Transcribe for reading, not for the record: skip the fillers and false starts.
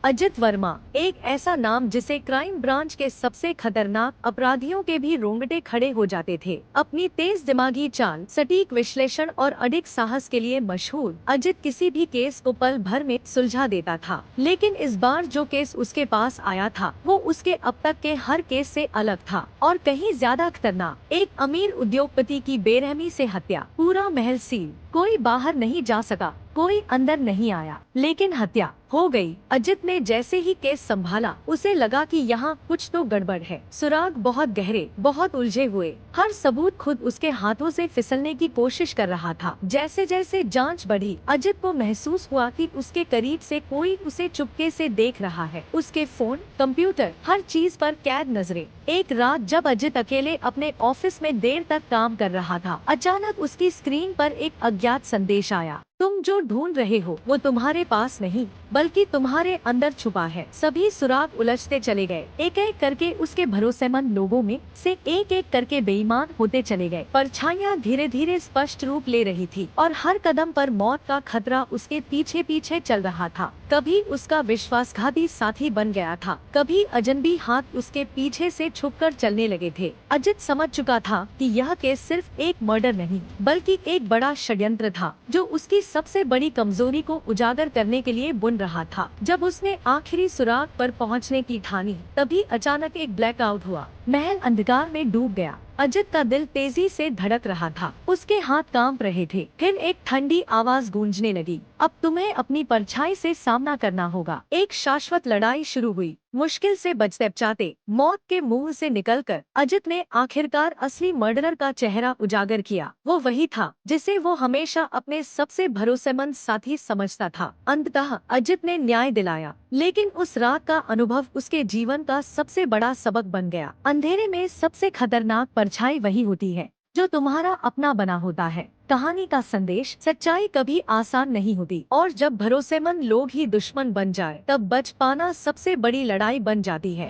अजित वर्मा एक ऐसा नाम जिसे क्राइम ब्रांच के सबसे खतरनाक अपराधियों के भी रोंगटे खड़े हो जाते थे। अपनी तेज दिमागी चाल, सटीक विश्लेषण और अडिग साहस के लिए मशहूर, अजित किसी भी केस को पल भर में सुलझा देता था। लेकिन इस बार जो केस उसके पास आया था वो उसके अब तक के हर केस से अलग था और कहीं ज्यादा खतरनाक। एक अमीर उद्योगपति की बेरहमी से हत्या, पूरा महल सील, कोई बाहर नहीं जा सका, कोई अंदर नहीं आया, लेकिन हत्या हो गई। अजित ने जैसे ही केस संभाला उसे लगा कि यहाँ कुछ तो गड़बड़ है। सुराग बहुत गहरे, बहुत उलझे हुए, हर सबूत खुद उसके हाथों से फिसलने की कोशिश कर रहा था। जैसे जैसे जांच बढ़ी, अजित को महसूस हुआ कि उसके करीब से कोई उसे चुपके से देख रहा है। उसके फोन, कंप्यूटर, हर चीज पर कैद नजरें। एक रात जब अजित अकेले अपने ऑफिस में देर तक काम कर रहा था, अचानक उसकी स्क्रीन पर एक अज्ञात संदेश आया। तुम जो ढूंढ रहे हो वो तुम्हारे पास नहीं बल्कि तुम्हारे अंदर छुपा है। सभी सुराग उलझते चले गए। एक एक करके उसके भरोसेमंद लोगों में से एक एक करके बेईमान होते चले गए। परछाइयां धीरे धीरे स्पष्ट रूप ले रही थी और हर कदम पर मौत का खतरा उसके पीछे पीछे चल रहा था। कभी उसका विश्वासघाती साथी बन गया था, कभी अजनबी हाथ उसके पीछे से छुपकर चलने लगे थे। अजित समझ चुका था कि यह केस सिर्फ एक मर्डर नहीं बल्कि एक बड़ा षड्यंत्र था जो उसकी सबसे बड़ी कमजोरी को उजागर करने के लिए बुन रहा था। जब उसने आखिरी सुराग पर पहुंचने की ठानी, तभी अचानक एक ब्लैकआउट हुआ। महल अंधकार में डूब गया। अजित का दिल तेजी से धड़क रहा था, उसके हाथ कांप रहे थे। फिर एक ठंडी आवाज गूंजने लगी, अब तुम्हें अपनी परछाई से सामना करना होगा। एक शाश्वत लड़ाई शुरू हुई। मुश्किल से बचाते मौत के मुंह से निकलकर अजित ने आखिरकार असली मर्डरर का चेहरा उजागर किया। वो वही था जिसे वो हमेशा अपने सबसे भरोसेमंद साथी समझता था। अंततः अजित ने न्याय दिलाया, लेकिन उस रात का अनुभव उसके जीवन का सबसे बड़ा सबक बन गया। अंधेरे में सबसे खतरनाक परछाई वही होती है जो तुम्हारा अपना बना होता है। कहानी का संदेश, सच्चाई कभी आसान नहीं होती और जब भरोसेमंद लोग ही दुश्मन बन जाए तब बच पाना सबसे बड़ी लड़ाई बन जाती है।